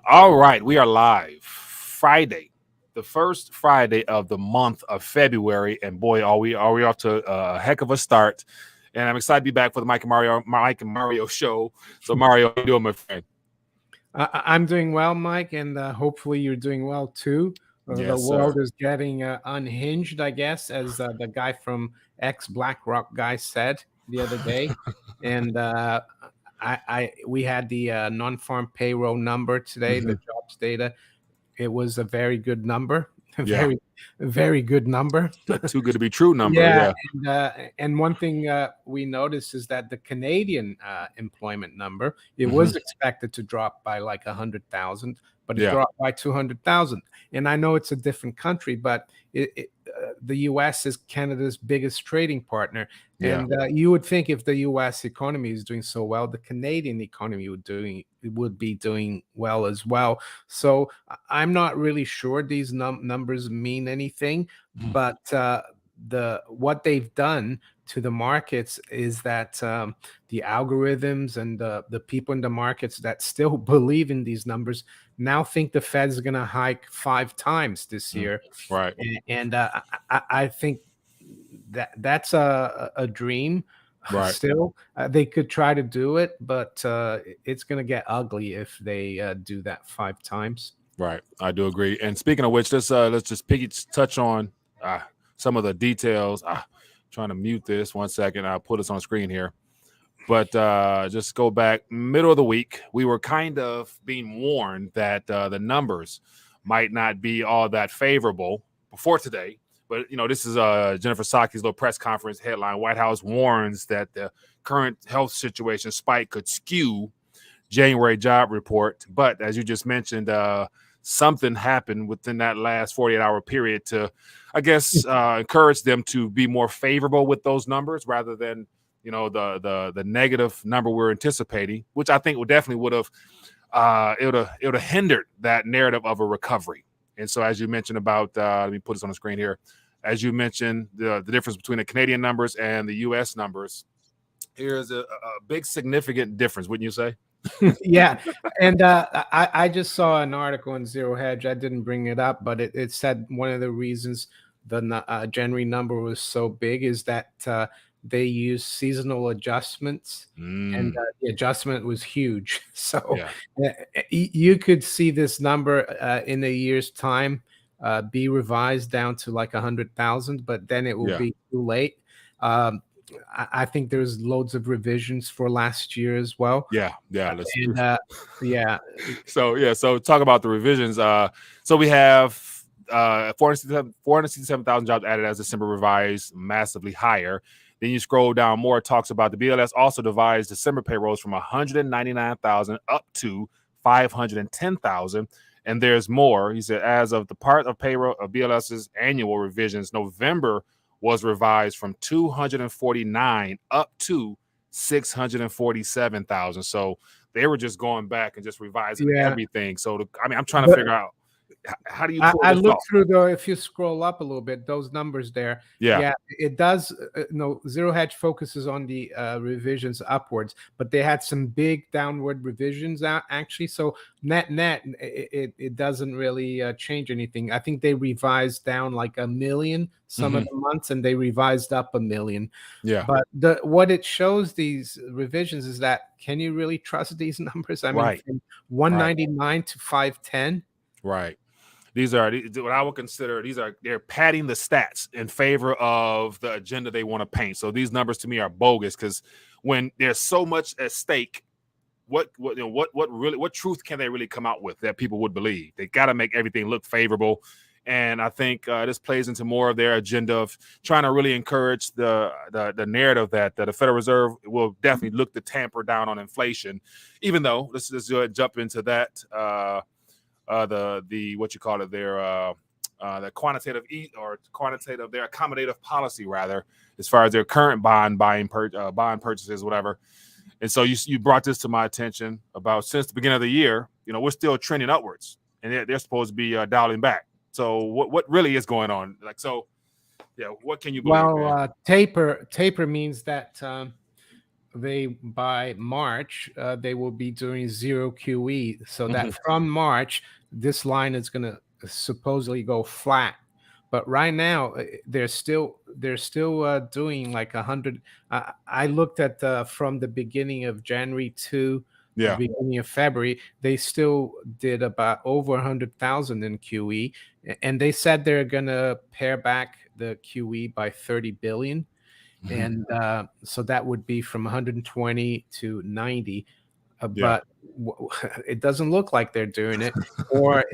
All right, we are live. Friday, the first Friday of the month of February, and boy, are we off to a heck of a start. And I'm excited to be back for the Mike and Mario show. So Mario, how you doing, my friend? I'm doing well, Mike, and hopefully you're doing well too. The Yes, world sir. is getting unhinged, I guess, as the guy from ex BlackRock guy said the other day. And we had the non-farm payroll number today, the Hmm. jobs data. It was a very good number, a Yeah, very good number. the too good to be true number. Yeah, Yeah. and one thing we noticed is that the Canadian employment number, it Hmm. was expected to drop by like 100,000, but it Yeah. dropped by 200,000. And I know it's a different country, but the U.S. is Canada's biggest trading partner, Yeah. and you would think if the U.S. economy is doing so well, the Canadian economy would be doing well as well. So I'm not really sure these numbers mean anything, Mhm. but the what they've done to the markets is that the algorithms and the people in the markets that still believe in these numbers now think the Fed's going to hike 5 times this Mm. year, Right. and I think that's a dream. Right. Still, they could try to do it, but it's going to get ugly if they do that 5 times. Right. I do agree. And speaking of which, let's just touch on uh, some of the details. Trying to mute this 1 second. I'll put this on screen here. But just go back middle of the week, we were kind of being warned that the numbers might not be all that favorable before today. But this is Jennifer Psaki's little press conference headline. White House warns that the current health situation spike could skew January job report. But as you just mentioned, something happened within that last 48-hour period to, I guess, encourage them to be more favorable with those numbers rather than the negative number we're anticipating, which I think would have it would have hindered that narrative of a recovery. And so, as you mentioned about, let me put this on the screen here. As you mentioned, the difference between the Canadian numbers and the U.S. numbers, here's a big significant difference, wouldn't you say? Yeah, and I just saw an article in Zero Hedge. I didn't bring it up, but it said one of the reasons the January number was so big is that they use seasonal adjustments, and Mm, the adjustment was huge. So yeah, you could see this number in a year's time be revised down to like 100,000, but then it will yeah, be too late. Um, I think there's loads of revisions for last year as well. yeah. Let's And yeah, so talk about the revisions. So we have 467,000 jobs added as December revised, massively higher. Then you scroll down more, it talks about the BLS also devised December payrolls from 199,000 up to 510,000. And there's more. He said, as of the part of payroll of BLS's annual revisions, November was revised from 249 up to 647,000. So they were just going back and just revising yeah. everything. So, I'm trying to But figure out how do you pull I this looked off? through though. If you scroll up a little bit, those numbers there, Yeah, yeah, it does. No, Zero Hedge focuses on the revisions upwards, but they had some big downward revisions out actually. So net, it doesn't really change anything. I think they revised down like 1 million some of hmm, the months, and they revised up 1 million. yeah, But what it shows these revisions is that can you really trust these numbers? I mean, right, from right, 199 to 510. right. These are what I would consider. They're padding the stats in favor of the agenda they want to paint. So these numbers to me are bogus because when there's so much at stake, what truth can they really come out with that people would believe? They got to make everything look favorable, and I think this plays into more of their agenda of trying to really encourage the narrative that the Federal Reserve will definitely look to tamper down on inflation, even though let's jump into that. The what you call it the quantitative their accommodative policy rather as far as their current bond purchases whatever. And so you brought this to my attention about since the beginning of the year, we're still trending upwards, and they're supposed to be dialing back. So what really is going on? Like, so yeah, what can you believe, Well, man? taper means that by March they will be doing zero QE, so that Mhm. from March this line is going to supposedly go flat. But right now they're still doing like 100. I looked at from the beginning of January to the Yeah. beginning of February, they still did about over 100,000 in QE, and they said they're going to pare back the QE by 30 billion. Mhm. And so that would be from 120 to 90. Yeah. But it doesn't look like they're doing it, or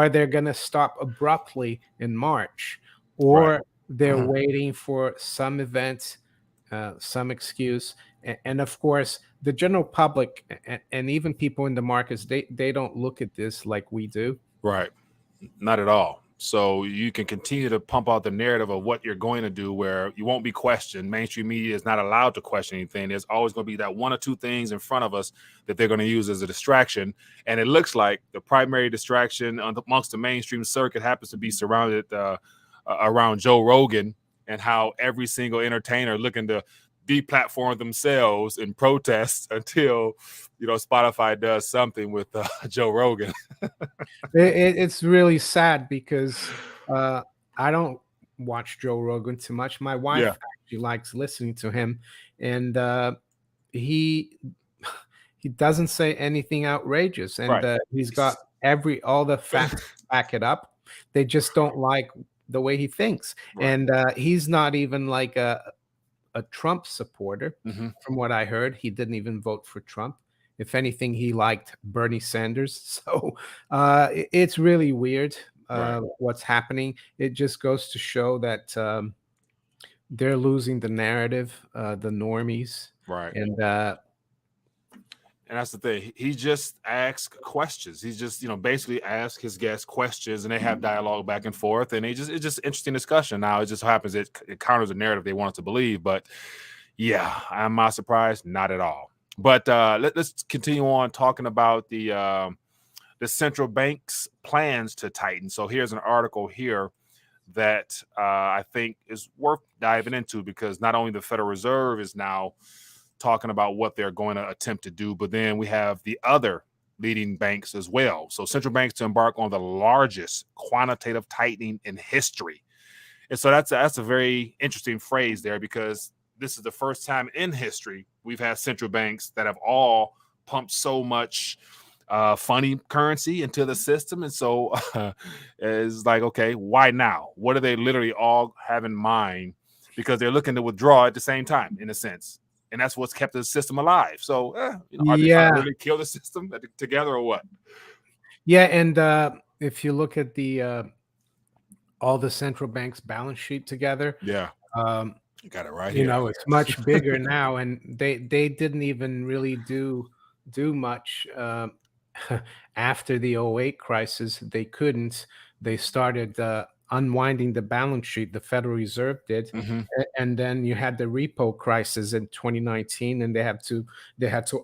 they're going to stop abruptly in March, Right. or they're waiting for some event, some excuse. And of course, the general public and even people in the markets, they don't look at this like we do. Right. Not at all. So you can continue to pump out the narrative of what you're going to do where you won't be questioned. Mainstream media is not allowed to question anything. There's always going to be that one or two things in front of us that they're going to use as a distraction. And it looks like the primary distraction amongst the mainstream circuit happens to be surrounded around Joe Rogan and how every single entertainer looking to deplatform themselves in protest until, Spotify does something with Joe Rogan. It's really sad because I don't watch Joe Rogan too much. My Yeah. wife actually likes listening to him, and he he doesn't say anything outrageous, and Right. he's got all the facts to back it up. They just don't like the way he thinks, Right. and he's not even like a Trump supporter. Mhm. From what I heard, he didn't even vote for Trump. If anything, he liked Bernie Sanders. So it's really weird Right. what's happening. It just goes to show that they're losing the narrative, the normies, Right. and And that's the thing. He just asks questions. He's just, basically ask his guests questions and they have dialogue back and forth. And it's just interesting discussion. Now, it just happens it counters the narrative they want us to believe. But yeah, am I surprised? Not at all. But let's continue on talking about the central bank's plans to tighten. So here's an article here that I think is worth diving into because not only the Federal Reserve is now talking about what they're going to attempt to do, but then we have the other leading banks as well. So central banks to embark on the largest quantitative tightening in history. And so that's a very interesting phrase there because this is the first time in history we've had central banks that have all pumped so much funny currency into the system. And so it's like, okay, why now? What do they literally all have in mind? Because they're looking to withdraw at the same time, in a sense. And that's what's kept the system alive. So, are they trying to yeah, really kill the system together or what? yeah. And if you look at the all the central banks' balance sheet together, Yeah, um, you got it right here. it's much bigger now, and they didn't even really do much after the '08 crisis. They couldn't. They started unwinding the balance sheet. The Federal Reserve did, Hmm. and then you had the repo crisis in 2019, and they had to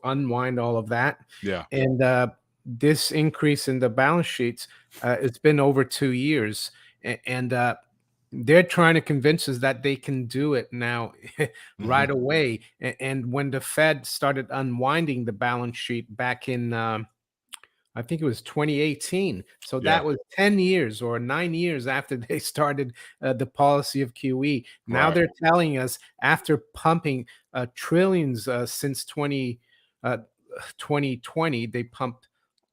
unwind all of that. Yeah. And this increase in the balance sheets, it's been over 2 years, and they're trying to convince us that they can do it now Hmm. right away. And when the Fed started unwinding the balance sheet back in I think it was 2018. So Yeah. that was 10 years or 9 years after they started the policy of QE. Now Right. they're telling us after pumping trillions since 2020, they pumped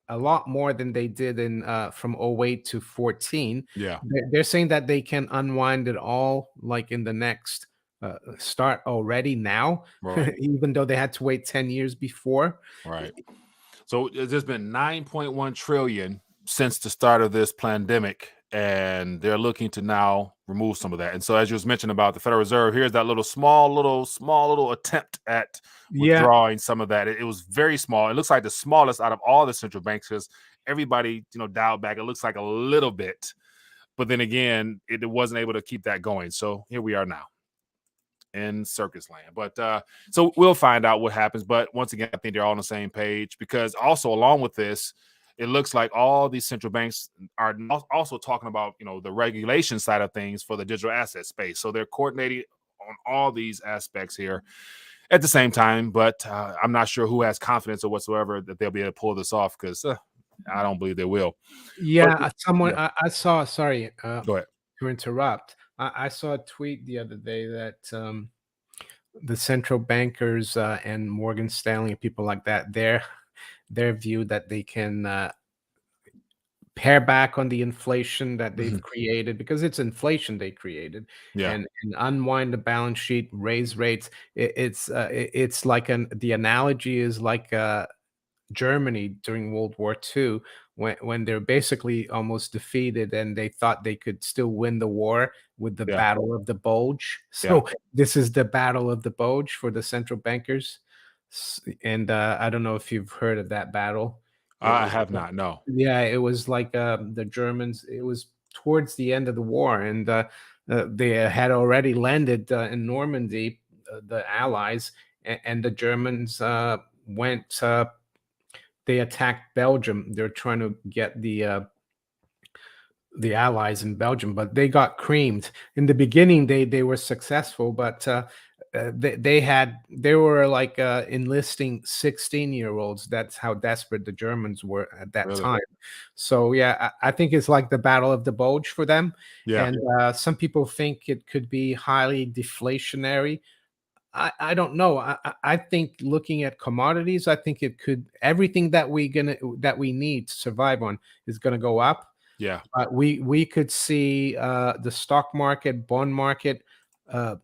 a lot more than they did in from '08 to 14. Yeah. They're saying that they can unwind it all like in the next start already now, Right. even though they had to wait 10 years before. Right. So there's been 9.1 trillion since the start of this pandemic, and they're looking to now remove some of that. And so, as you was mentioning about the Federal Reserve, here's that small little attempt at Yeah. withdrawing some of that. It was very small. It looks like the smallest out of all the central banks because everybody, dialed back. It looks like a little bit, but then again, it wasn't able to keep that going. So here we are now in circus land. But so we'll find out what happens. But once again, I think they're all on the same page because also along with this, it looks like all these central banks are also talking about the regulation side of things for the digital asset space. So they're coordinating on all these aspects here. at the same time, but I'm not sure who has confidence or whatsoever that they'll be able to pull this off, because I don't believe they will. But Yeah, someone yeah, I saw. Sorry go ahead. to interrupt. I saw a tweet the other day that the central bankers and Morgan Stanley and people like that, their view that they can pare back on the inflation that they've Mhm. created, because it's inflation they created, Yeah, and unwind the balance sheet, raise rates. It's like the analogy is like Germany during World War II, when they're basically almost defeated and they thought they could still win the war with the yeah, Battle of the Bulge. yeah. So this is the Battle of the Bulge for the central bankers. And I don't know if you've heard of that battle. It I was have not. No, Yeah, it was like the Germans. It was towards the end of the war, and they had already landed in Normandy, the Allies, and the Germans went. They attacked Belgium. They're trying to get the Allies in Belgium, but they got creamed. In the beginning, they were successful, but they were like enlisting 16-year-olds. That's how desperate the Germans were at that really. time. So yeah, I think it's like the Battle of the Bulge for them. Yeah, And some people think it could be highly deflationary. I don't know. I think looking at commodities, I think it could, everything that we need to survive on is gonna go up. yeah. We could see the stock market, bond market uh,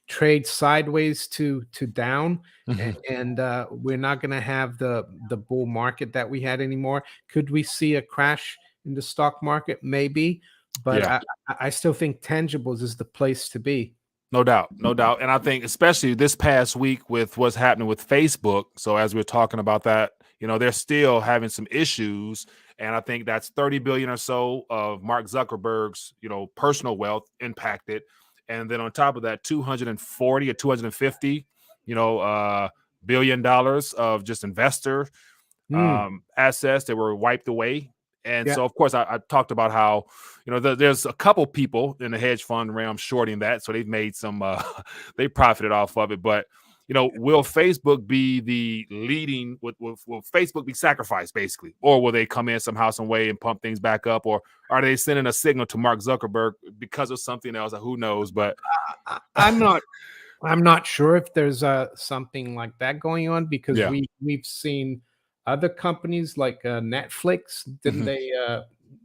trade sideways to down, Mhm. and we're not gonna have the bull market that we had anymore. Could we see a crash in the stock market? Maybe, but Yeah. I still think tangibles is the place to be. No doubt, no doubt. And I think especially this past week with what's happening with Facebook. So as we're talking about that, they're still having some issues. And I think that's 30 billion or so of Mark Zuckerberg's, personal wealth impacted. And then on top of that, 240 or 250, billion dollars of just investor Mm, assets that were wiped away. And yeah. so, of course, I talked about how there's a couple people in the hedge fund realm shorting that, so they've made some they profited off of it. But will Facebook be the leading? Will Facebook be sacrificed basically, or will they come in somehow, some way, and pump things back up, or are they sending a signal to Mark Zuckerberg because of something else? Who knows? But I'm not. I'm not sure if there's something like that going on, because yeah, we've seen other companies like Netflix. Didn't hmm, they?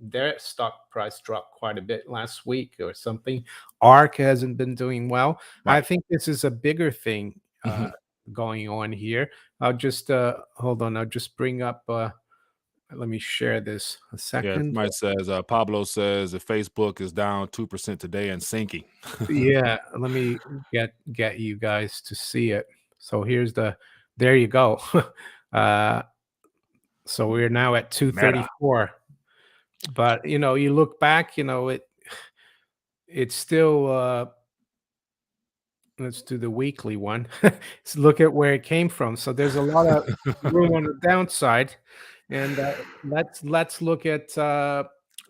Their stock price dropped quite a bit last week or something. Arc hasn't been doing well. I right, think this is a bigger thing hmm, going on here. I'll just hold on. I'll just bring up. Let me share this a yeah. second. Somebody says Pablo says that Facebook is down 2% today and sinking. Yeah, let me get you guys to see it. So here's there you go. uh so we're now at Meta. 234. But you look back, it's still let's do the weekly one. Let's look at where it came from. So there's a lot of room on the downside. And let's look at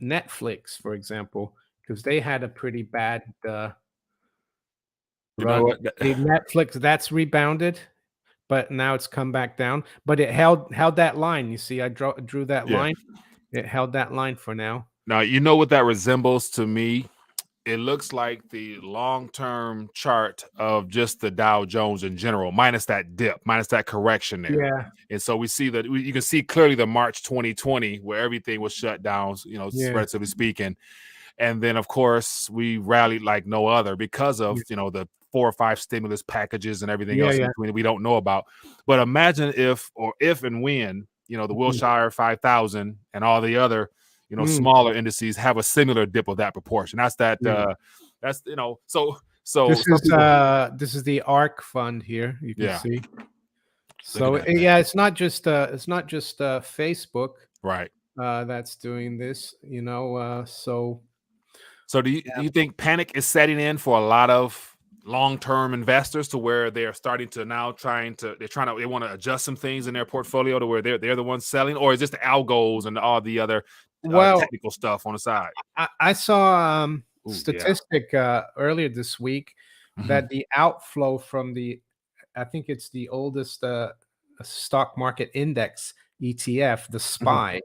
Netflix, for example, because they had a pretty bad You know run. what? The Netflix that's rebounded, but now it's come back down. But it held that line. You see, I drew that Yeah. line. It held that line for now. Now, you know what that resembles to me? It looks like the long-term chart of just the Dow Jones in general, minus that dip, minus that correction there. Yeah, And so we see that you can see clearly the March 2020 where everything was shut down, yeah, relatively speaking. And then, of course, we rallied like no other because of, yeah, the 4 or 5 stimulus packages and everything yeah, else in yeah. between that we don't know about. But imagine if and when, the Mhm. Wilshire 5,000 and all the other, Mm, smaller indices have a similar dip of that proportion. yeah. So some people, This is the ARC fund here. You can yeah, see. look at So that thing. yeah, it's not just Facebook Right. that's doing this. So So do you think panic is setting in for a lot of long-term investors to where they're starting to now they want to adjust some things in their portfolio to where they're the ones selling, or is this the algos and all the other well, technical stuff on the side? I saw Ooh, yeah. statistic earlier this week Mhm. that the outflow from the I think it's the oldest stock market index ETF, the Mhm. SPY.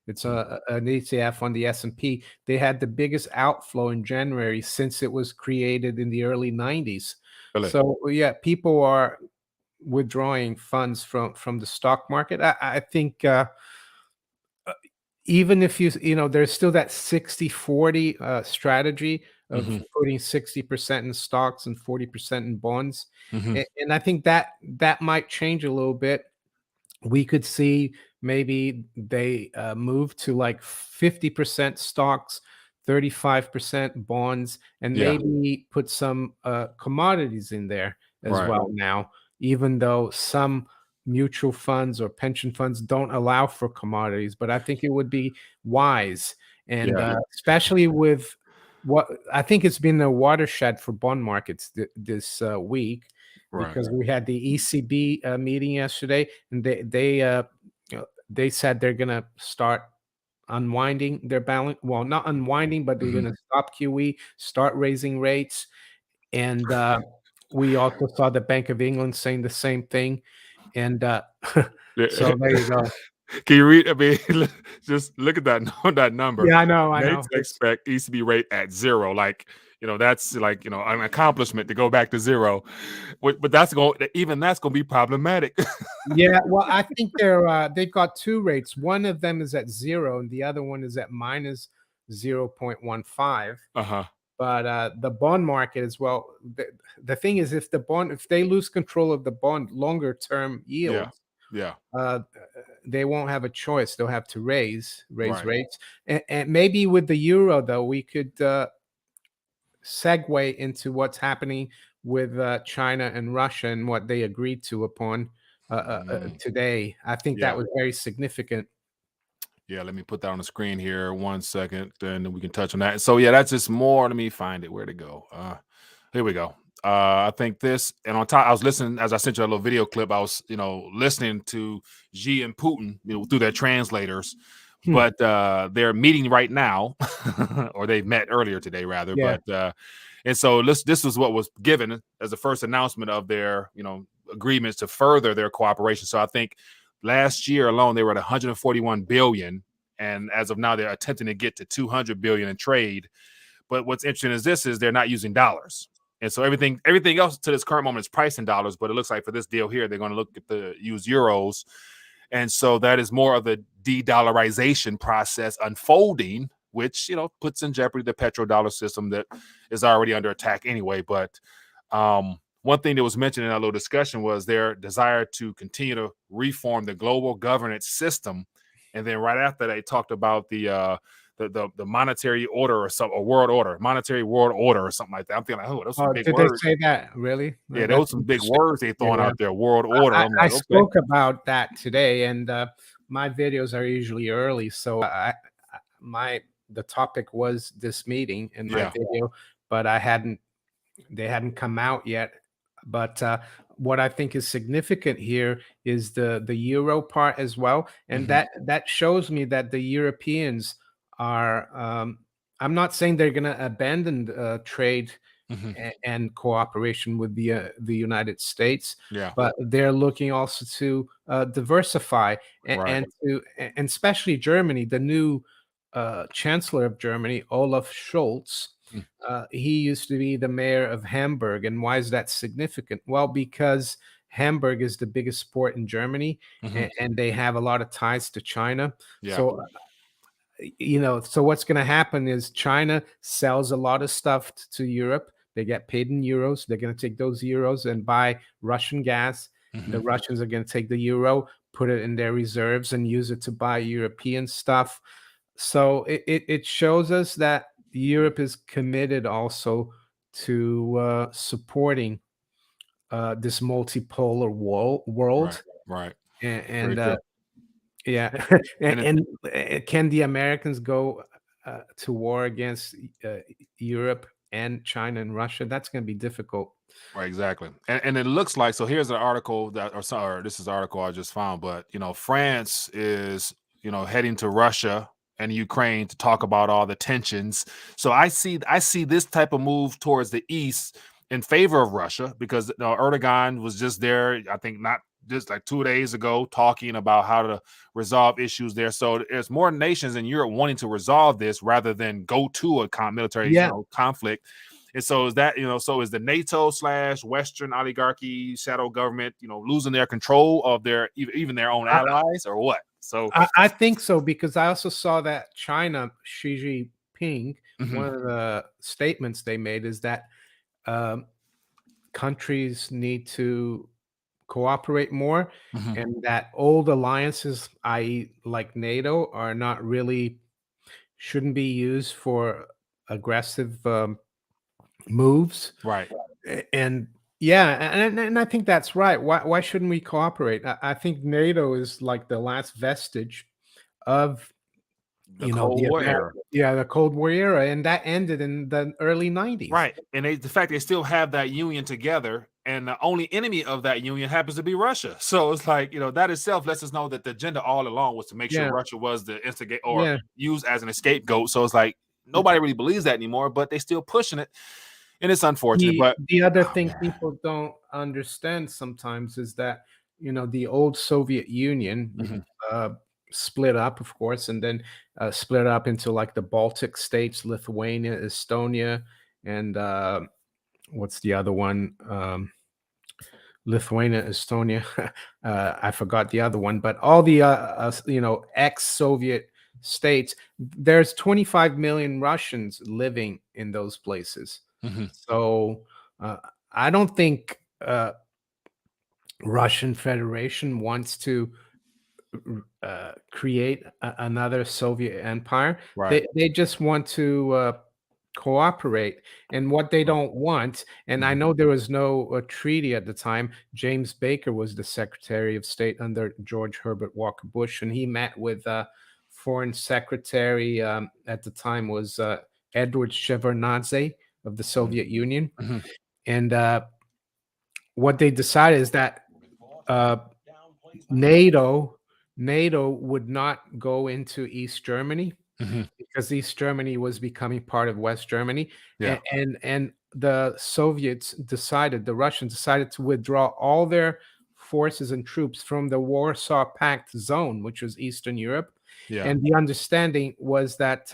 It's an ETF on the S&P. They had the biggest outflow in January since it was created in the early 90s. Really? So yeah, people are withdrawing funds from the stock market. I think even if there's still that 60-40 strategy of Mhm. putting 60% in stocks and 40% in bonds. Mhm. And I think that might change a little bit. We could see maybe they move to like 50% stocks, 35% bonds, and Yeah. maybe put some commodities in there as Right. well now, even though some mutual funds or pension funds don't allow for commodities. But I think it would be wise, and Yeah. especially with what I think it's been a watershed for bond markets this week, Right. because we had the ECB meeting yesterday, and they said they're gonna start unwinding their balance. Well, not unwinding, but they're Mhm. gonna stop QE, start raising rates, and we also saw the Bank of England saying the same thing, and so there you go. Can you read? I mean, just look at that that number. Yeah, I know. Banks expect ECB rate at 0. Like, that's like, an accomplishment to go back to 0. But even that's going to be problematic. Yeah, well, I think they've got 2 rates. One of them is at 0, and the other one is at minus 0.15. Uh-huh. But the bond market as well. The thing is, if they lose control of the bond longer term Yeah. yields, Yeah. they won't have a choice. They'll have to raise Right. rates. And maybe with the euro, though, we could segue into what's happening with China and Russia and what they agreed to upon Mm. today. I think that Yeah. was very significant. Yeah, let me put that on the screen here 1 second, and then we can touch on that. So yeah, that's just more. Let me find it. Where to go? Here we go. I think this, and on top, I was listening as I sent you a little video clip. I was, listening to Xi and Putin, through their translators. Hmm. But they're meeting right now, or they met earlier today, rather. Yeah. But and so this was what was given as the first announcement of their, agreements to further their cooperation. So I think last year alone they were at 141 billion, and as of now they're attempting to get to 200 billion in trade. But what's interesting is they're not using dollars. And so everything else to this current moment is priced in dollars, but it looks like for this deal here, they're going to look at use euros. And so that is more of the de-dollarization process unfolding, which, puts in jeopardy the petrodollar system that is already under attack anyway. But one thing that was mentioned in that little discussion was their desire to continue to reform the global governance system. And then right after they talked about the monetary order or some, a world order, monetary world order or something like that. I'm thinking, like, oh, those are some big Did they words. say that? Really? Yeah, those That's some big interesting. words they throwing Yeah. out there. World order. I'm I like, okay. spoke about that today, and my videos are usually early, so the topic was this meeting in my Yeah. video, but they hadn't come out yet. But what I think is significant here is the euro part as well, and Mhm. that shows me that the Europeans are. I'm not saying they're going to abandon trade Mhm. and cooperation with the United States, Yeah. but they're looking also to diversify Right. and especially Germany, the new chancellor of Germany, Olaf Scholz. Mm. He used to be the mayor of Hamburg, and why is that significant? Well, because Hamburg is the biggest port in Germany, Mhm. and they have a lot of ties to China. Yeah. So so what's going to happen is China sells a lot of stuff to Europe. They get paid in euros. They're going to take those euros and buy Russian gas. The Mhm. Russians are going to take the euro, put it in their reserves, and use it to buy European stuff. So it shows us that Europe is committed also to supporting this multipolar Right. world. Right. And, Very and true. yeah, And it, can the Americans go to war against Europe and China and Russia? That's going to be difficult. right, exactly. And it looks like, so here's an article or this is an article I just found, but France is, heading to Russia and Ukraine to talk about all the tensions. So I see this type of move towards the east in favor of Russia because Erdogan was just there, I think not just like 2 days ago, talking about how to resolve issues there. So there's more nations in Europe wanting to resolve this rather than go to a military conflict. And so is that, so is the NATO / Western oligarchy shadow government, losing their control of their even their own allies or what? So I think so, because I also saw that China, Xi Jinping, one of the statements they made is that countries need to cooperate more, and that old alliances, i.e., like NATO, are not really shouldn't be used for aggressive moves. Right. And yeah, and I think that's right. Why shouldn't we cooperate? I think NATO is like the last vestige of the Cold War era. The Cold War era, and that ended in the early 90s. Right. And the fact they still have that union together, and the only enemy of that union happens to be Russia. So it's like, that itself lets us know that the agenda all along was to make sure Russia was the instigate or used as an scapegoat. So it's like nobody really believes that anymore, but they still pushing it. And it's unfortunate. But the other thing people don't understand sometimes is that, the old Soviet Union split up, of course, and then split up into like the Baltic states, Lithuania, Estonia, and what's the other one? Lithuania, Estonia. I forgot the other one, but all the ex-Soviet states. There's 25 million Russians living in those places. So I don't think Russian Federation wants to create another Soviet empire. Right. They just want to cooperate. And what they don't want, and I know there was no treaty at the time. James Baker was the Secretary of State under George Herbert Walker Bush, and he met with Foreign Secretary at the time was Edward Shevardnadze of the Soviet Union. And what they decided is that NATO would not go into East Germany because East Germany was becoming part of West Germany. And the Soviets decided, the Russians decided to withdraw all their forces and troops from the Warsaw Pact zone, which was Eastern Europe. And the understanding was that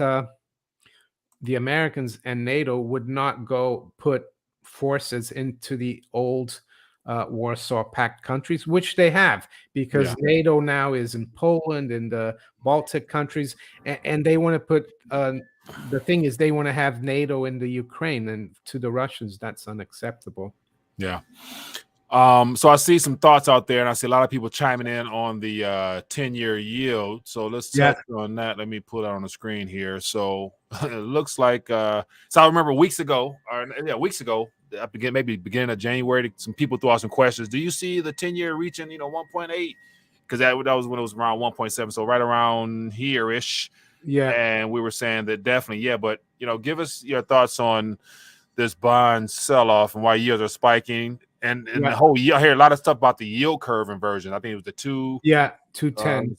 the Americans and NATO would not go put forces into the old Warsaw Pact countries, which they have, because NATO now is in Poland and the Baltic countries, and they want to put the thing is they want to have NATO in the Ukraine, and to the Russians that's unacceptable. So I see some thoughts out there, and I see a lot of people chiming in on the 10-year yield. So let's touch on that. Let me put it on the screen here. So it looks like so I remember weeks ago, beginning of January, some people threw out some questions. Do you see the 10-year reaching 1.8? Because that was when it was around 1.7, so right around here-ish. And we were saying that definitely, but give us your thoughts on this bond sell-off and why yields are spiking. And the whole year, I hear a lot of stuff about the yield curve inversion. I think it was the 210.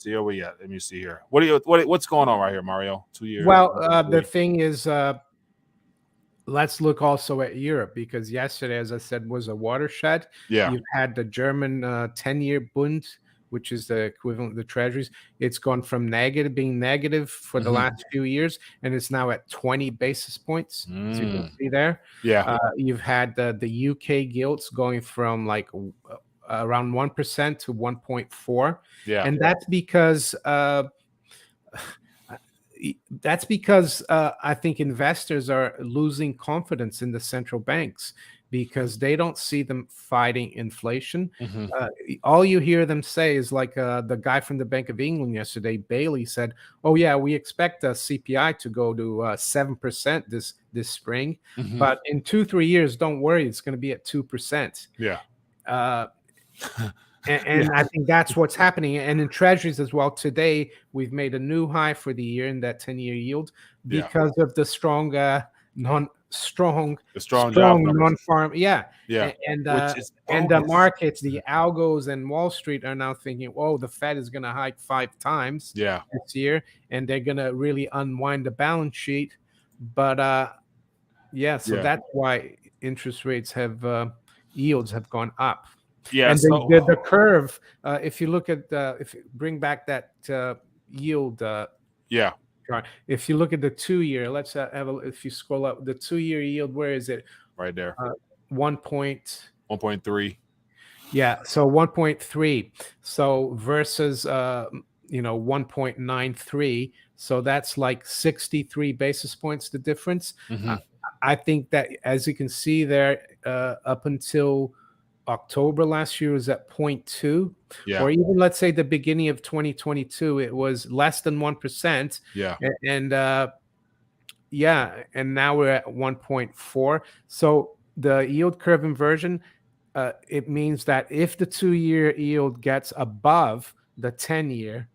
Let me see here. What's going on right here, Mario? 2 years. Well, the thing is, let's look also at Europe, because yesterday, as I said, was a watershed. You've had the German 10-year Bund, which is the equivalent of the treasuries. It's gone from being negative for the last few years, and it's now at 20 basis points. So you can see there. You've had the UK gilts going from like around 1% to 1.4. And that's because I think investors are losing confidence in the central banks, because they don't see them fighting inflation. All you hear them say is like the guy from the Bank of England yesterday, Bailey, said, "Oh yeah, we expect CPI to go to 7% this spring, but in 2-3 years, don't worry, it's going to be at 2%." And I think that's what's happening. And in treasuries as well, today we've made a new high for the year in that 10-year yield because of the strong non-farm, and the markets, the algos and Wall Street are now thinking, "Oh, the Fed is going to hike 5 times this year, and they're going to really unwind the balance sheet." But so that's why interest rates have yields have gone up. Yeah. And So the curve, if you look at if you bring back that yield yeah, chart, if you look at the 2-year, let's have a, if you scroll up the 2-year yield, where is it? right there. 1.3. 1.3. Yeah, so 1.3. So versus 1.93. So that's like 63 basis points the difference. I think that, as you can see there, up until October last year was at 0.2, Yeah. or even let's say the beginning of 2022, it was less than 1%. Yeah. And yeah, and now we're at 1.4. So the yield curve inversion, it means that if the 2-year yield gets above the 10-year,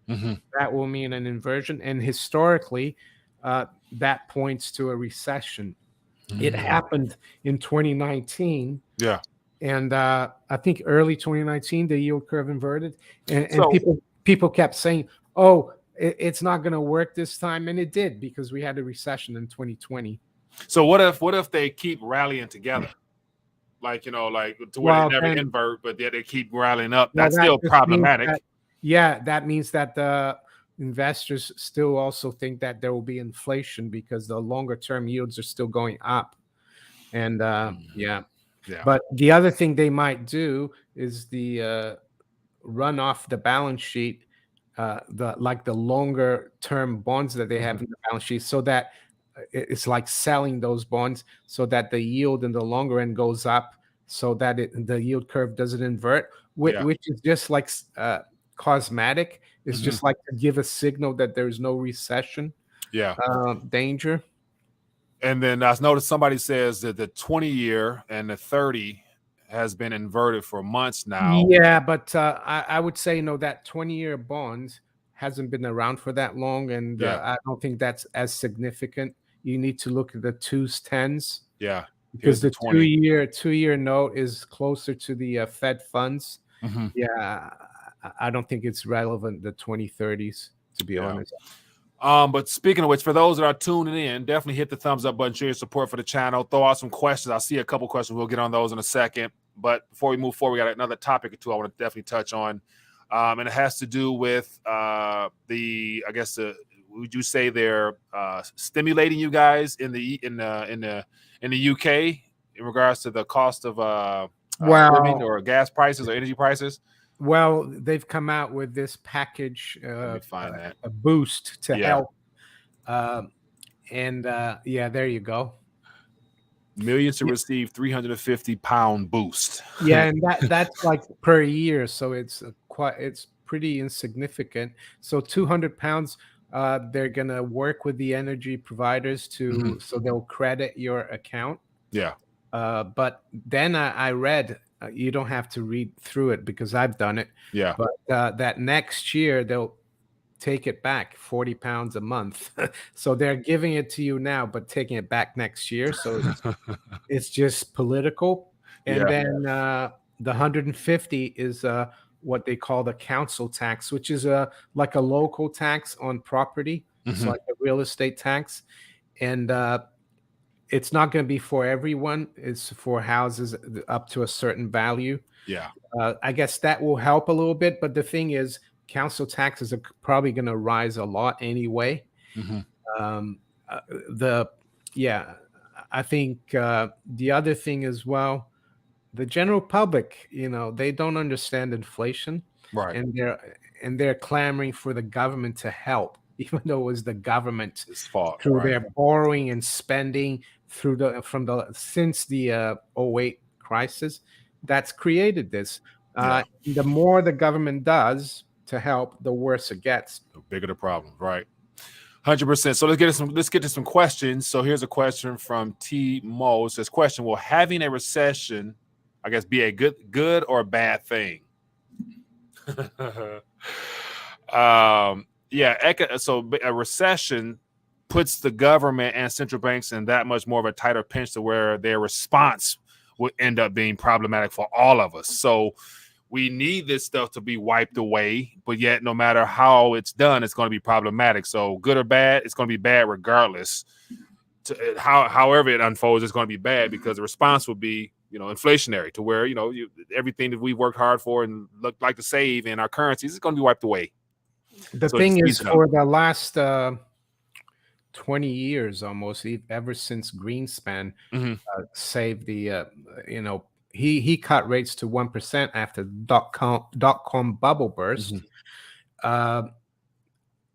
that will mean an inversion. And historically, that points to a recession. It happened in 2019. Yeah. And I think early 2019, the yield curve inverted. And So people kept saying, oh, it's not going to work this time. And it did, because we had a recession in 2020. so what if they keep rallying together? Like, like to where Well, they never then, invert, but they keep rallying up. well, That's that still just means problematic. that means that the investors still also think that there will be inflation, because the longer term yields are still going up. And yeah. But the other thing they might do is the run off the balance sheet, the longer term bonds that they have in the balance sheet, so that it's like selling those bonds, so that the yield in the longer end goes up, so that the yield curve doesn't invert, which is just like cosmetic. It's just like to give a signal that there is no recession danger. And then I noticed somebody says that the 20-year and the 30 has been inverted for months now. Yeah, but I would say, that 20-year bond hasn't been around for that long, and I don't think that's as significant. You need to look at the 2s, 10s. Yeah, because the 20. 2-year note is closer to the Fed funds. Yeah, I don't think it's relevant, the 2030s, to be honest. But speaking of which, for those that are tuning in, definitely hit the thumbs up button, show your support for the channel. Throw out some questions. I see a couple questions. We'll get on those in a second. But before we move forward, we got another topic or two I want to definitely touch on, and it has to do with would you say they're stimulating you guys in the UK in regards to the cost of living, or gas prices, or energy prices? Well, they've come out with this package, Let me find that. a boost to help. And yeah, there you go. Millions to receive £350 boost. Yeah, and that's like per year, so it's pretty insignificant. So £200, they're gonna work with the energy providers so they'll credit your account. Yeah. But then I read, you don't have to read through it because I've done it. Yeah. But that next year they'll take it back, £40 a month. So they're giving it to you now, but taking it back next year. So it's just political. And then the 150 is what they call the council tax, which is like a local tax on property. It's like a real estate tax. And it's not going to be for everyone. It's for houses up to a certain value. Yeah. I guess that will help a little bit. But the thing is, council taxes are probably going to rise a lot anyway. I think the other thing as well, the general public, they don't understand inflation, right? And they're clamoring for the government to help, even though it was the government's fault through their borrowing and spending since the 08 crisis that's created this. The more the government does to help, the worse it gets. The bigger the problem, right? 100%. So let's get to some questions. So here's a question from T Mo. It says, question: will having a recession, I guess, be a good or a bad thing? So a recession puts the government and central banks in that much more of a tighter pinch, to where their response would end up being problematic for all of us. So we need this stuff to be wiped away, but yet no matter how it's done, it's going to be problematic. So good or bad, it's going to be bad regardless. however it unfolds, it's going to be bad because the response will be, inflationary, to where, everything that we worked hard for and look like to save in our currencies is going to be wiped away. The So it just thing speeds is, it up. for the last 20 years almost, ever since Greenspan Mhm. saved the, he cut rates to 1% after dot-com bubble burst. Mhm.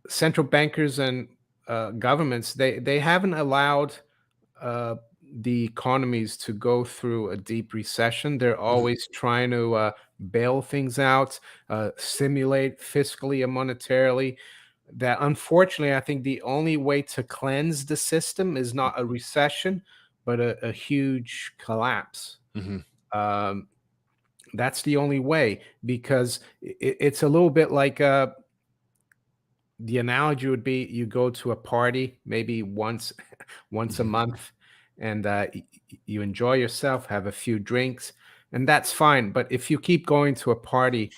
Central bankers and governments, they haven't allowed the economies to go through a deep recession. They're always trying to bail things out, stimulate fiscally and monetarily. That, unfortunately, I think the only way to cleanse the system is not a recession, but a huge collapse. Mhm. That's the only way, because it's a little bit like the analogy would be, you go to a party maybe once a month, and you enjoy yourself, have a few drinks, and that's fine. But if you keep going to a party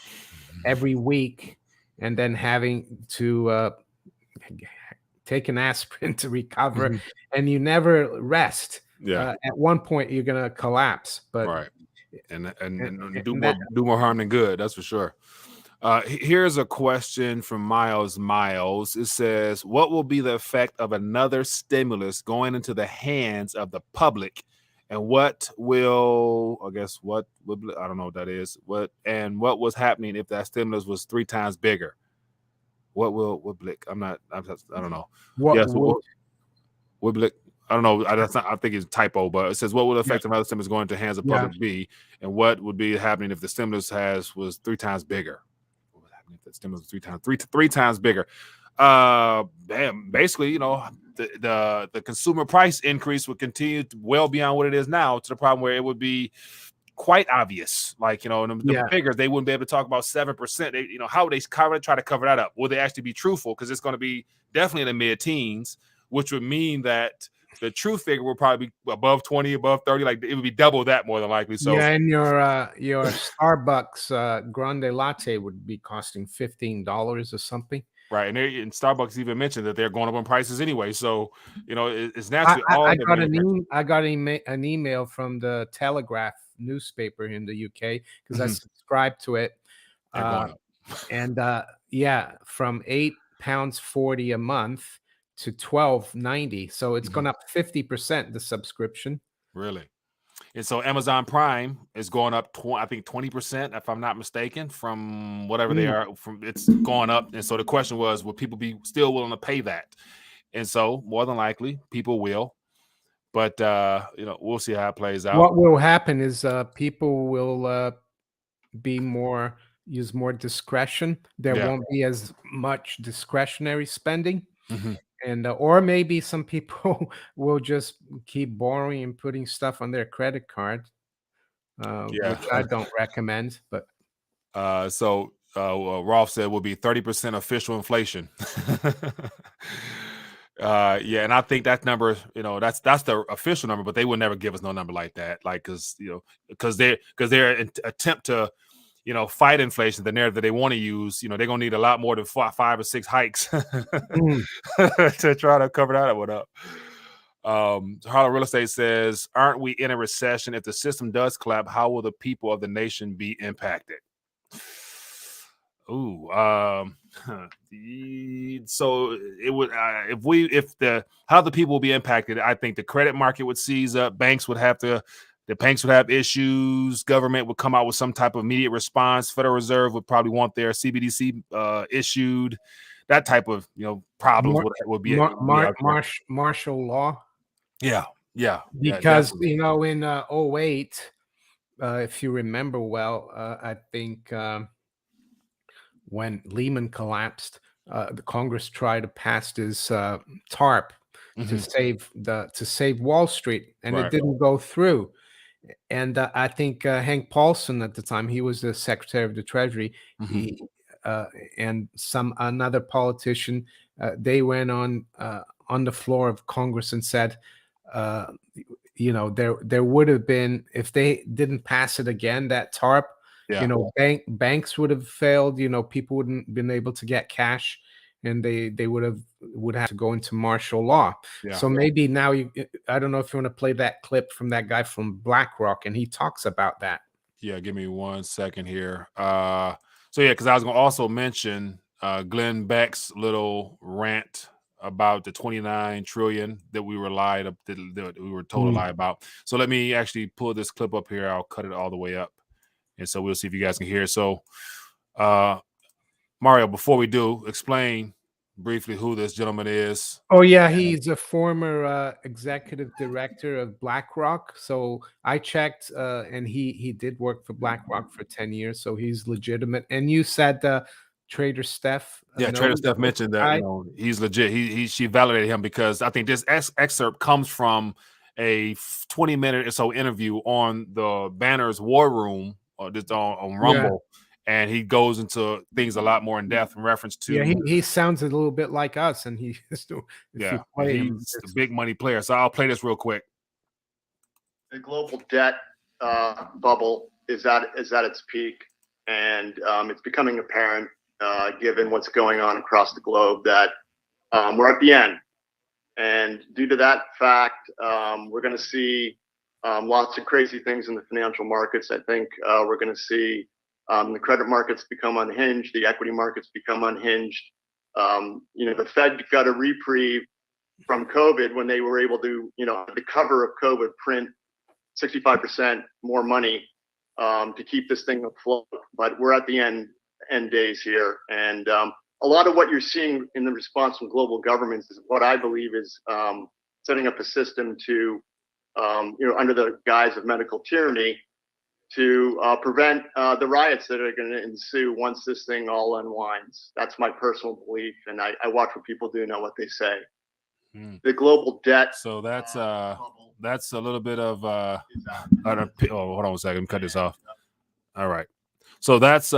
every week and then having to take an aspirin to recover, Mhm. and you never rest, Yeah. at one point you're gonna collapse. But Right. And do and that more harm than good. That's for sure. Here's a question from Miles. It says, "What will be the effect of another stimulus going into the hands of the public, and what will, I guess, I don't know what that is. What was happening if that stimulus was 3 times bigger? What blick? I don't know. what Yeah. So will what blick? I don't know. I think it's a typo, but it says, what would the yeah, effect of another stimulus going into the hands of the yeah. public be, and what would be happening if the stimulus was 3 times bigger? What would happen if the stimulus was three times bigger? Basically, the consumer price increase would continue well beyond what it is now, to the problem where it would be quite obvious. Like, the Yeah. figures, they wouldn't be able to talk about 7%. How would they try to cover that up? Will they actually be truthful? Because it's going to be definitely in the mid-teens, which would mean that the true figure will probably be above 20, above 30. Like, it would be double that more than likely. So, Yeah, and your Starbucks grande latte would be costing $15 or something. right. And Starbucks even mentioned that they're going up on prices anyway. So, it's I, naturally I, all I the got manufacturers. an email from the Telegraph newspaper in the UK, because I Mhm. subscribed to it. They're Uh, going up. and yeah, from £8.40 a month to £12.90. So it's Mhm. gone up 50%, the subscription. Really. And so Amazon Prime is going up, I think 20%, if I'm not mistaken, from whatever they Mm. are. It's going up, and so the question was, will people be still willing to pay that? And so more than likely, people will. But we'll see how it plays out. What will happen is people will use more discretion. There Yeah. won't be as much discretionary spending, Mhm. and or maybe some people will just keep borrowing and putting stuff on their credit card, Yeah. which I don't recommend. But Rolf said will be 30% official inflation. Yeah, and I think that number, that's the official number, but they would never give us no number like that, like, because their attempt to, fight inflation, the narrative that they want to use, they're gonna need a lot more than 5 or 6 hikes mm, to try to cover that one up. Harlow Real Estate says, "Aren't we in a recession? If the system does collapse, how will the people of the nation be impacted?" Ooh, so it would, how the people will be impacted. I think the credit market would seize up. The banks would have issues. Government would come out with some type of immediate response. Federal Reserve would probably want their CBDC issued. That type of problems mar- would be out there. martial law, Yeah, yeah, yeah, because definitely. in '08, if you remember well, I think when Lehman collapsed, the Congress tried to pass this TARP Hmm. to save Wall Street, and it Right. didn't go through. And I think Hank Paulson at the time, he was the Secretary of the Treasury, Hmm. he, uh, and another politician, they went on the floor of Congress and said, uh, there would have been, if they didn't pass it again, that TARP, Yeah. banks would have failed. People wouldn't been able to get cash, and they would have to go into martial law. Yeah. So maybe now I don't know if you want to play that clip from that guy from BlackRock, and he talks about that. Yeah, give me 1 second here. So yeah, because I was going to also mention Glenn Beck's little rant about the 29 trillion that we were that we were told a lie about. So let me actually pull this clip up here. I'll cut it all the way up, and so we'll see if you guys can hear. So, Mario, before we do, explain briefly who this gentleman is. Oh yeah, he's a former executive director of BlackRock. So I checked, and he did work for BlackRock for 10 years. So he's legitimate. And you said Trader Steph. Yeah, Trader Steph mentioned that he's legit. She validated him because I think this excerpt comes from a 20-minute or so interview on the Banner's War Room or just on Rumble. Yeah. And he goes into things a lot more in depth in reference to. Yeah, he sounds a little bit like us, and he's a big money player. So I'll play this real quick. The global debt bubble is at its peak, and it's becoming apparent, given what's going on across the globe, that we're at the end. And due to that fact, we're going to see lots of crazy things in the financial markets. I think we're going to see the credit markets become unhinged, the equity markets become unhinged. The Fed got a reprieve from COVID when they were able to, the cover of COVID, print 65% more money to keep this thing afloat. But we're at the end days here, and a lot of what you're seeing in the response from global governments is what I believe is setting up a system to, under the guise of medical tyranny, to prevent the riots that are going to ensue once this thing all unwinds. That's my personal belief, and I watch what people do, know what they say. The global debt. So that's a little bit of hold on a second, cut this off. All right. So that's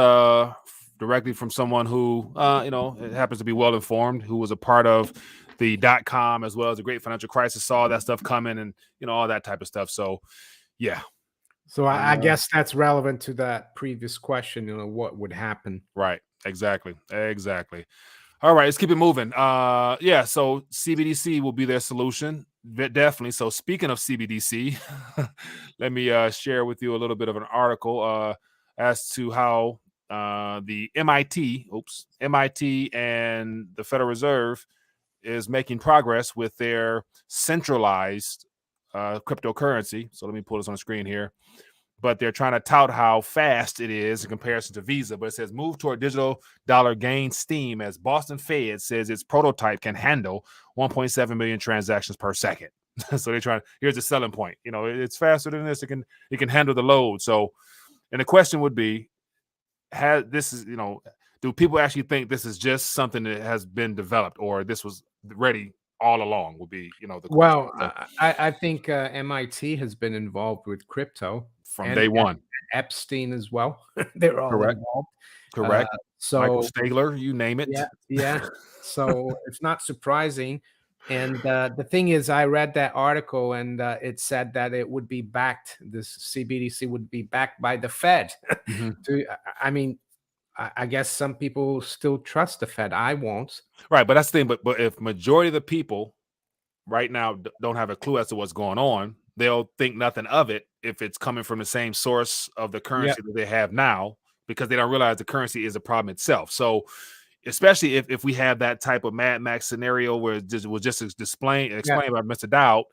directly from someone who it happens to be well informed, who was a part of the .com as well as the great financial crisis, saw that stuff coming, and all that type of stuff. So yeah. So I guess that's relevant to that previous question, what would happen. Right. Exactly. All right, let's keep it moving. So CBDC will be their solution. Definitely. So speaking of CBDC, let me share with you a little bit of an article as to how the MIT and the Federal Reserve is making progress with their centralized cryptocurrency. So let me pull this on the screen here. But they're trying to tout how fast it is in comparison to Visa. But it says move toward digital dollar gains steam as Boston Fed says its prototype can handle 1.7 million transactions per second. So they're trying. Here's the selling point. It's faster than this. It can handle the load. So, and the question would be, do people actually think this is just something that has been developed, or this was ready all along? Would be the question. Well, I think MIT has been involved with crypto from day one. Epstein as well. They're all involved. Correct. So Michael Stagler, you name it. Yeah. So it's not surprising. And the thing is, I read that article, and it said that it would be backed. This CBDC would be backed by the Fed. Mm-hmm. I guess some people still trust the Fed. I won't. Right, but that's the thing. But if majority of the people right now don't have a clue as to what's going on, they'll think nothing of it if it's coming from the same source of the currency that they have now, because they don't realize the currency is a problem itself. So especially if we have that type of Mad Max scenario where it was just explained by Mr. Dowd,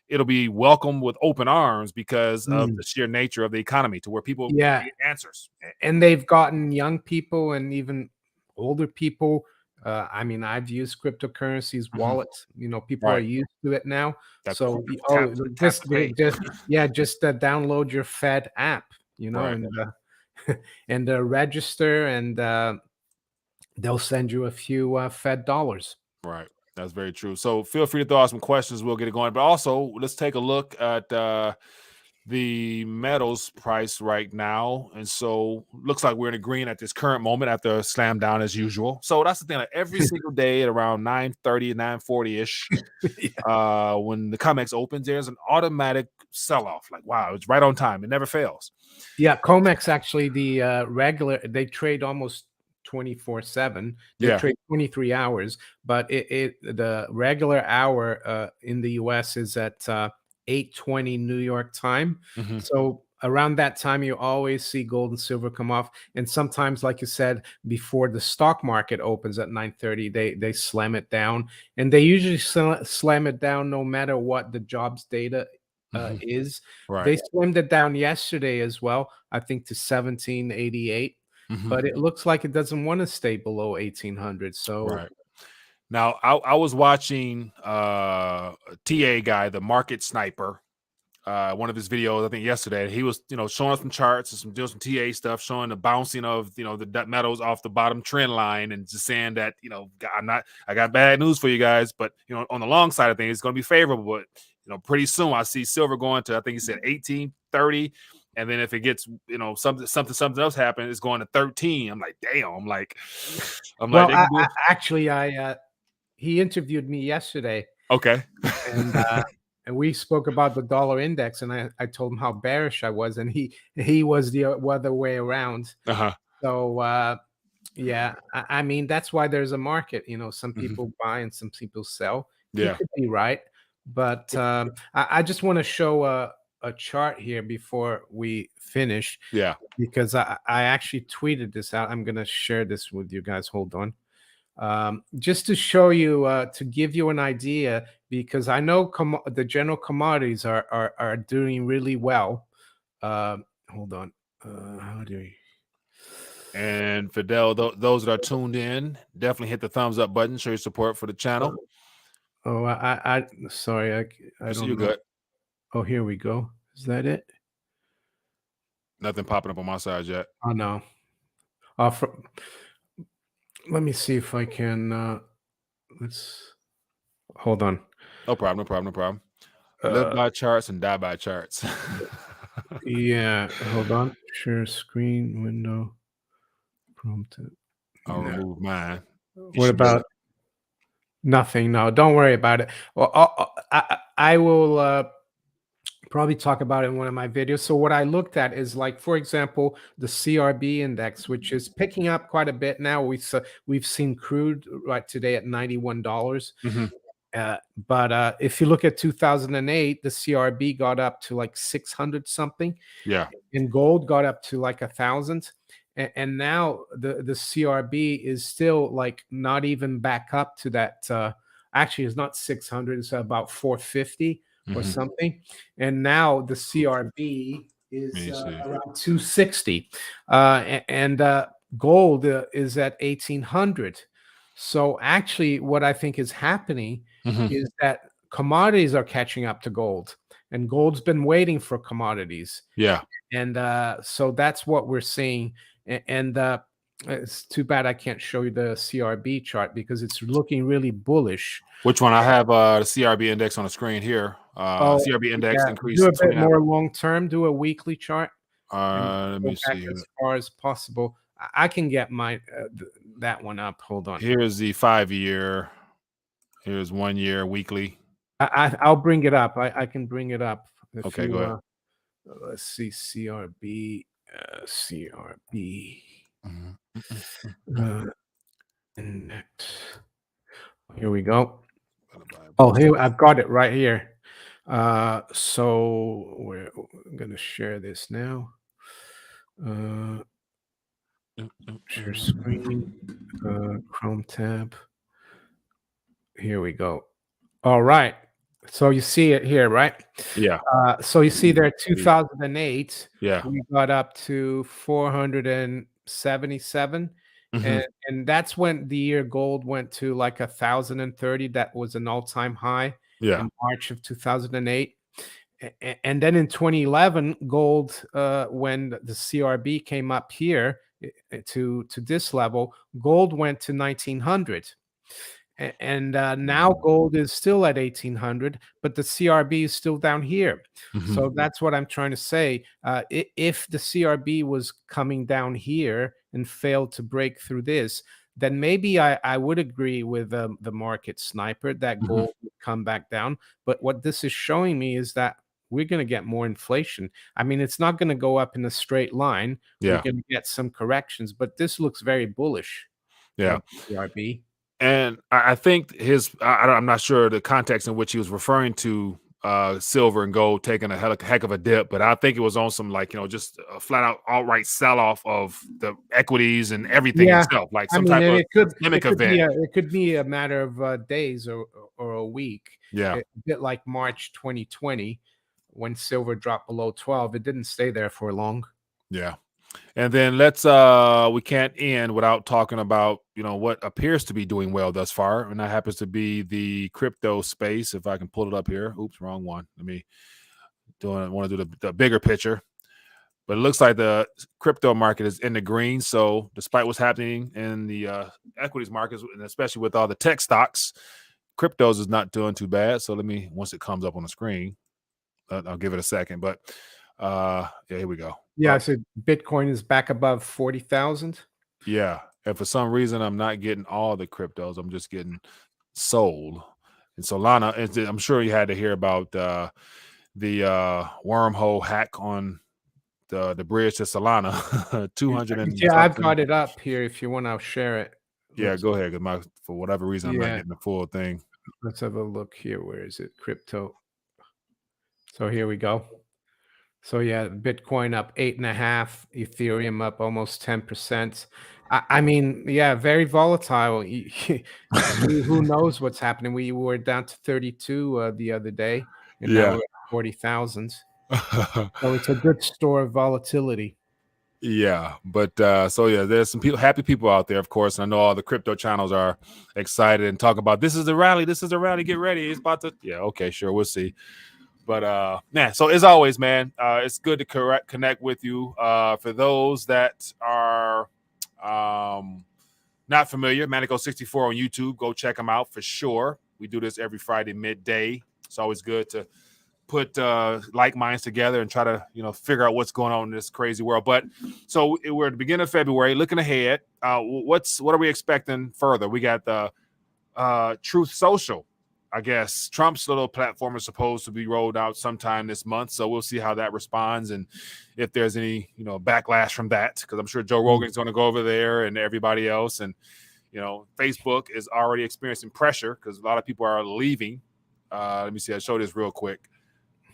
it'll be welcomed with open arms because of the sheer nature of the economy, to where people get answers. And they've gotten young people and even older people. I've used cryptocurrencies, wallets. People are used to it now. Just download your Fed app, and register, and they'll send you a few Fed dollars. Right. That's very true. So feel free to throw out some questions. We'll get it going. But also, let's take a look at the metals price right now. And so looks like we're in a green at this current moment after a slam down as usual. So that's the thing. Like every single day at around 9:30, 9:40-ish, when the COMEX opens, there's an automatic sell-off. Like, wow, it's right on time. It never fails. Yeah, COMEX actually, the regular, they trade almost 24/7. They Yeah. trade 23 hours, but the regular hour in the US is at 8:20 New York time. Mhm. So around that time, you always see gold and silver come off. And sometimes, like you said, before the stock market opens at 9:30, they slam it down. And they usually slam it down no matter what the jobs data Mhm. is. Right. They slammed it down yesterday as well, I think to 1788. Mhm. But it looks like it doesn't want to stay below 1800. So Right. Now, I was watching a TA guy, the market sniper, one of his videos, I think yesterday. He was, showing some charts and doing some TA stuff, showing the bouncing of, the metals off the bottom trend line, and just saying that, I got bad news for you guys, but on the long side of things, it's going to be favorable. But pretty soon I see silver going to, I think he said 1830. And then if it gets, something else happens, it's going to 13. I'm like, damn. well, they can do it. actually, he interviewed me yesterday, Okay. and and we spoke about the dollar index, and I told him how bearish I was, and he was the other way around. Uh-huh. So yeah, I mean that's why there's a market. Some Mhm. people buy and some people sell. He Yeah. could be right, but I just want to show a chart here before we finish, Yeah. because I actually tweeted this out. I'm gonna share this with you guys. Hold on. Just to show you, to give you an idea, because I know the general commodities are doing really well. Hold on. How do we? And Fidel, those that are tuned in, definitely hit the thumbs up button. Show your support for the channel. Oh, I sorry, I So don't you're know. good. Oh, here we go. Is that it? Nothing popping up on my side yet. Oh no. Uh, fr Let me see if I can. Let's hold on. No problem. No problem. No problem. Live by charts and die by charts. Yeah, hold on. Share screen window. Prompted. I'll No. remove mine. What about nothing? No, don't worry about it. Well, I will probably talk about it in one of my videos. So what I looked at is, like, for example, the CRB index, which is picking up quite a bit now. We've seen crude right today at $91. Mm-hmm. But if you look at 2008, the CRB got up to like 600 something. Yeah. And gold got up to like 1,000. And now the CRB is still like not even back up to that. Actually, it's not 600. It's about 450 or Mm-hmm. something. And now the CRB is around 260. And gold is at 1,800. So actually, what I think is happening Mm-hmm. is that commodities are catching up to gold, and gold's been waiting for commodities. Yeah. And so that's what we're seeing. And it's too bad I can't show you the CRB chart because it's looking really bullish. Which one? I have the CRB index on the screen here. CRB index Yeah. increased. Do a bit more long term. Do a weekly chart. Let me Go back see. as far as possible. I can get my that one up. Hold on. Here's the 5-year. Here's 1 year weekly. I'll bring it up. I can bring it up. If Okay, go ahead. Let's see, CRB. CRB. Index. Here we go. Oh, here I've got it right here. So we're gonna share this now. Share screen. Chrome tab. Here we go. All right. So you see it here, right? Yeah. So you see there, 2008. Yeah. We got up to 477. Mm-hmm. And that's when the year gold went to like 1,030. That was an all-time high in March of 2008. And then in 2011, gold, when the CRB came up here to this level, gold went to 1,900. And now gold is still at 1,800, but the CRB is still down here. Mm-hmm. So that's what I'm trying to say. If the CRB was coming down here and failed to break through this, then maybe I would agree with the market sniper that gold would come back down. But what this is showing me is that we're going to get more inflation. I mean, it's not going to go up in a straight line. We're Yeah. going to get some corrections, but this looks very bullish. Yeah. CRB. And I think I'm not sure the context in which he was referring to silver and gold taking a heck of a dip, but I think it was on some just a flat out outright sell off of the equities and everything itself, like some type of systemic event. It could be a matter of days or a week. Yeah, a bit like March 2020 when silver dropped below 12. It didn't stay there for long. Yeah. And then we can't end without talking about, what appears to be doing well thus far. And that happens to be the crypto space. If I can pull it up here. Oops, wrong one. I want to do the bigger picture. But it looks like the crypto market is in the green. So despite what's happening in the equities markets, and especially with all the tech stocks, cryptos is not doing too bad. So once it comes up on the screen, I'll give it a second. But here we go. Yeah, so Bitcoin is back above 40,000. Yeah, and for some reason, I'm not getting all the cryptos. I'm just getting sold. And Solana, I'm sure you had to hear about the wormhole hack on the bridge to Solana. 200 and yeah, I've got it up here if you want to share it. Yeah, go ahead. Because for whatever reason, I'm not getting the full thing. Let's have a look here. Where is it? Crypto. So here we go. So yeah, Bitcoin up 8.5, Ethereum up almost 10%. I mean, yeah, very volatile. Who knows what's happening? We were down to 32 the other day, and now we're at 40,000. So it's a good store of volatility. Yeah, but there's some happy people out there, of course. And I know all the crypto channels are excited and talk about this is the rally, get ready. It's about to, okay, sure, we'll see. But so as always, man, it's good to connect with you. For those that are not familiar, Manico64 on YouTube, go check them out for sure. We do this every Friday midday. It's always good to put like minds together and try to figure out what's going on in this crazy world. But so we're at the beginning of February, looking ahead. What are we expecting further? We got the Truth Social. I guess Trump's little platform is supposed to be rolled out sometime this month, so we'll see how that responds and if there's any backlash from that, because I'm sure Joe Rogan's going to go over there and everybody else, and Facebook is already experiencing pressure because a lot of people are leaving. Let me see. I'll show this real quick.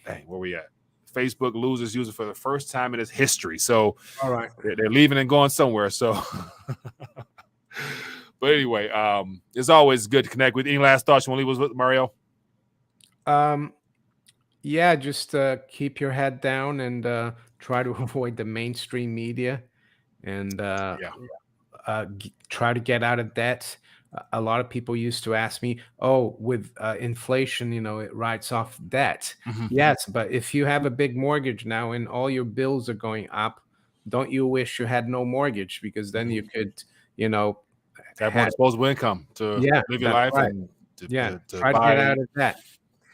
Hey, where we at? Facebook loses users for the first time in its history. So all right, they're leaving and going somewhere. So. But anyway, it's always good to connect with. Any last thoughts you want to leave us with, Mario? Yeah, just keep your head down and try to avoid the mainstream media and try to get out of debt. A lot of people used to ask me, oh, with inflation, it writes off debt. Mm-hmm. Yes, but if you have a big mortgage now and all your bills are going up, don't you wish you had no mortgage? Because then you could, have more disposable income to live your life and to try to get out of that.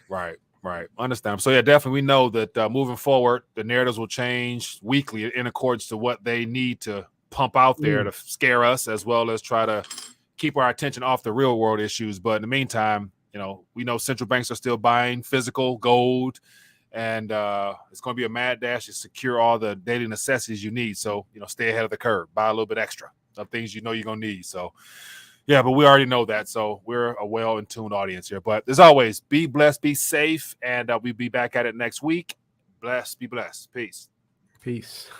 Right. Understand. So definitely we know that moving forward, the narratives will change weekly in accordance to what they need to pump out there to scare us, as well as try to keep our attention off the real world issues. But in the meantime, we know central banks are still buying physical gold, and it's going to be a mad dash to secure all the daily necessities you need. So stay ahead of the curve, buy a little bit extra of things you're going to need. So but we already know that. So we're a well-in-tuned audience here. But as always, be blessed, be safe, and we'll be back at it next week. Be blessed. Peace.